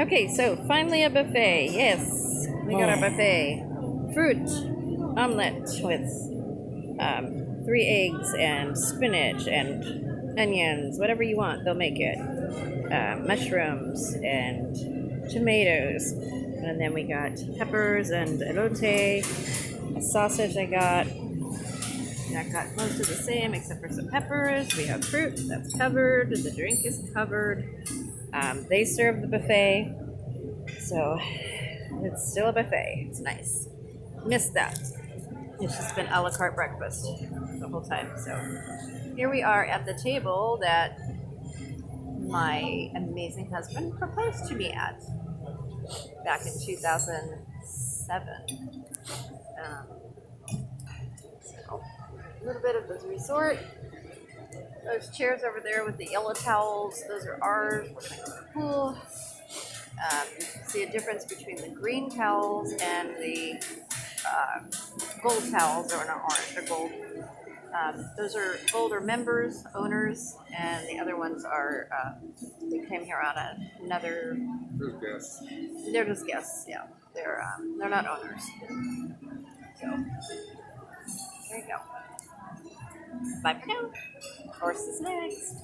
Okay, so finally a buffet. Yes, we got our buffet. Fruit omelet with 3 eggs and spinach and onions, whatever you want, they'll make it. Mushrooms and tomatoes. And then we got peppers and elote, a sausage I got. And I got most of the same except for some peppers. We have fruit that's covered. The drink is covered. They serve the buffet. So it's still a buffet. It's nice. Missed that. It's just been a la carte breakfast the whole time. So here we are at the table that my amazing husband proposed to me at back in 2007. So a little bit of the resort. Those chairs over there with the yellow towels, those are ours. We're going to go to the pool. You can see a difference between the green towels and the gold towels, or not orange, they're gold. Those are gold are members, owners, and the other ones are, they came here on another. Just guess. They're just guests, yeah. They're not owners. So, there you go. Bye for now. Horse is next.